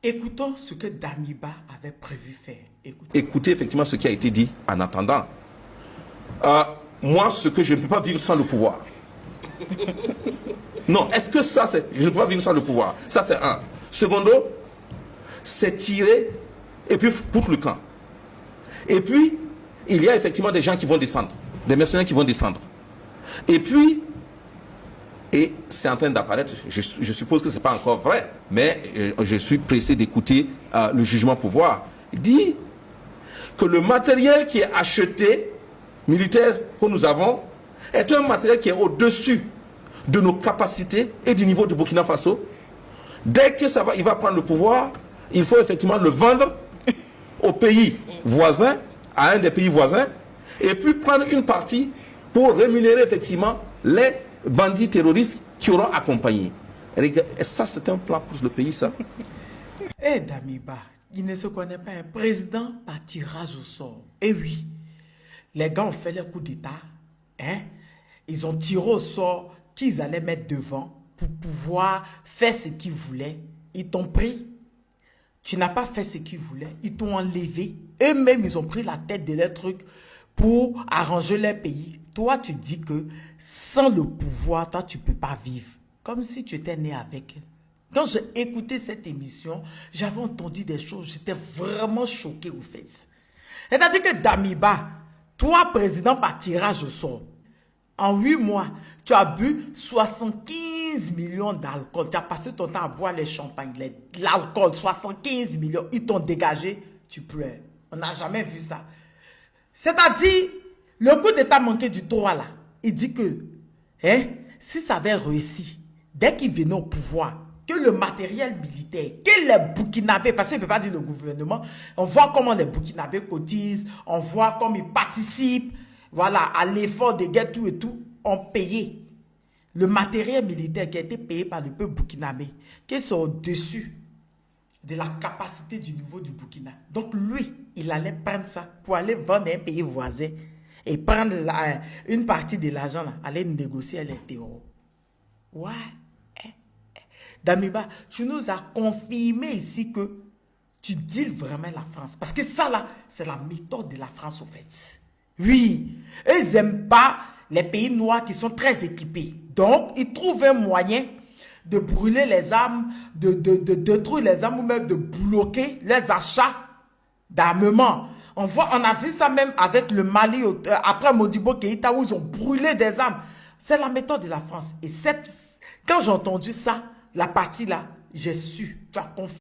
Écoutons ce que Damiba avait prévu faire. Écoutez effectivement ce qui a été dit en attendant. Moi, ce que je ne peux pas vivre sans le pouvoir. Non, est-ce que ça, c'est... Je ne peux pas vivre sans le pouvoir. Ça, c'est un. Secondo, c'est tirer et puis foutre le camp. Et puis, il y a effectivement des gens qui vont descendre. Des mercenaires qui vont descendre. Et puis, et c'est en train d'apparaître, je suppose que ce n'est pas encore vrai, mais je suis pressé d'écouter le jugement pouvoir. Il dit que le matériel qui est acheté, militaire que nous avons, est un matériel qui est au-dessus de nos capacités et du niveau du Burkina Faso. Dès que il va prendre le pouvoir, il faut effectivement le vendre au pays voisin, à un des pays voisins, et puis prendre une partie pour rémunérer effectivement les bandits terroristes qui auront accompagné. Et ça, c'est un plan pour le pays, ça. Eh Damiba, il ne se connaît pas un président par tirage au sort. Eh oui, les gars ont fait leur coup d'État. Hein? Ils ont tiré au sort qu'ils allaient mettre devant pour pouvoir faire ce qu'ils voulaient. Ils t'ont pris. Tu n'as pas fait ce qu'ils voulaient. Ils t'ont enlevé. Eux-mêmes, ils ont pris la tête de leur truc pour arranger leur pays. Toi, tu dis que sans le pouvoir, toi, tu ne peux pas vivre. Comme si tu étais né avec elle. Quand j'ai écouté cette émission, j'avais entendu des choses. J'étais vraiment choqué au fait. C'est-à-dire que Damiba, toi, président par tirage au sort, en 8 mois, tu as bu 75 millions d'alcool. Tu as passé ton temps à boire les champagnes, l'alcool, 75 millions. Ils t'ont dégagé, tu pleures. On n'a jamais vu ça. C'est-à-dire, le coup d'état manqué du Torah là, il dit que, hein, si ça avait réussi, dès qu'il venait au pouvoir, que le matériel militaire, que les Burkinabés, parce qu'il ne peut pas dire le gouvernement, on voit comment les Burkinabés cotisent, on voit comment ils participent, voilà, à l'effort de guerre, tout et tout, ont payé. Le matériel militaire qui a été payé par le peuple burkinabé, qui sont au-dessus de la capacité du niveau du Burkina. Donc lui, il allait prendre ça pour aller vendre un pays voisin et prendre une partie de l'argent, aller négocier les terreaux. Ouais. Damiba, tu nous as confirmé ici que tu deals vraiment la France. Parce que ça là, c'est la méthode de la France au fait. Oui, ils n'aiment pas les pays noirs qui sont très équipés. Donc, ils trouvent un moyen de brûler les armes, de détruire les armes ou même de bloquer les achats d'armement. On a vu ça même avec le Mali, après Modibo Keïta, où ils ont brûlé des armes. C'est la méthode de la France. Et quand j'ai entendu ça, la partie là, j'ai su, tu as confiance.